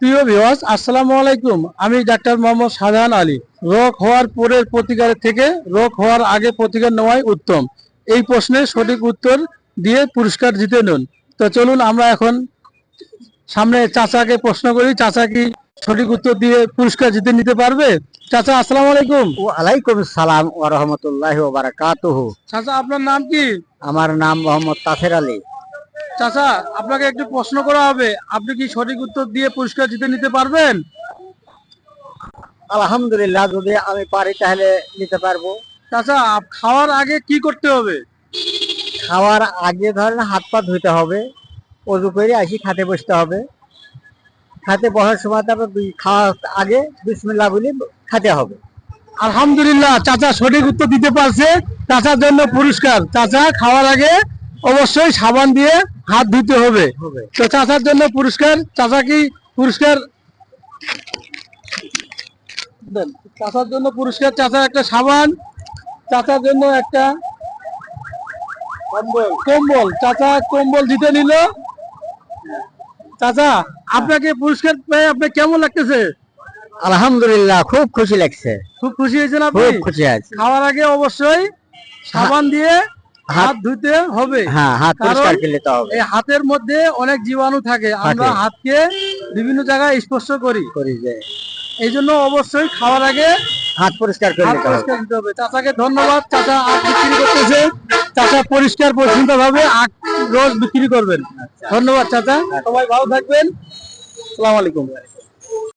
প্রিয় ভিউয়ার্স, আসসালামু আলাইকুম। আমি ডাক্তার মোহাম্মদ শাহজাহান আলী। রোগ হওয়ার পরের প্রতিকারের থেকে রোগ হওয়ার আগে প্রতিকার নেওয়াই উত্তম, এই প্রশ্নের সঠিক উত্তর দিয়ে পুরস্কার জিতে নিন। তো চলুন আমরা এখন সামনে চাচাকে প্রশ্ন করি, চাচা কি সঠিক উত্তর দিয়ে পুরস্কার জিতে নিতে পারবে? চাচা আসসালামু আলাইকুম। ওয়ালাইকুম সালাম ওয়া রাহমাতুল্লাহি ওয়া বারাকাতুহু। চাচা আপনার নাম কি? আমার নাম মোহাম্মদ তাসের আলী। চাচা আপনাকে একটু প্রশ্ন করা হবে, আপনি কি সঠিক উত্তর দিয়ে পুরস্কার জিতে নিতে পারবেন? আলহামদুলিল্লাহ, যদি আমি পারি তাহলে নিতে পারবো। চাচা খাওয়ার আগে কি করতে হবে? খাওয়ার আগে ধরেন হাত পা ধুইতে হবে, ওযু করে আসি খাতে বসতে হবে। খাতে বসার সময় তারপর খাওয়ার আগে বিসমিল্লাহ বলে খেতে হবে। আলহামদুলিল্লাহ, চাচা সঠিক উত্তর দিতে পারছে। চাচার জন্য পুরস্কার। চাচা খাওয়ার আগে অবশ্যই সাবান দিয়ে হাত ধুতে হবে। তো চাচার জন্য পুরস্কার। চাচা কি পুরস্কার দেন? চাচার জন্য পুরস্কার, চাচা একটা সাবান, চাচার জন্য একটা কম্বল। চাচা কম্বল জিতে নিল। চাচা আপনাকে পুরস্কার পেয়ে আপনার কেমন লাগতেছে? আলহামদুলিল্লাহ, খুব খুশি লাগছে। খুব খুশি হয়েছেন আপনি? খুব খুশি আছি। খাওয়ার আগে অবশ্যই সাবান দিয়ে হাত ধুতে হবে। হ্যাঁ, হাত পরিষ্কার করে নিতে হবে। এই হাতের মধ্যে অনেক জীবাণু থাকে, আমরা হাতকে বিভিন্ন জায়গায় স্পর্শ করি। এই জন্য অবশ্যই খাওয়ার আগে হাত পরিষ্কার করে নিতে হবে। চাচাকে ধন্যবাদ। চাচা আখ বিক্রি করতেছে। চাচা পরিষ্কার পরিচ্ছন্ন ভাবে আখ রোজ বিক্রি করবেন। ধন্যবাদ চাচা, সবাই ভালো থাকবেন। আসসালামু আলাইকুম।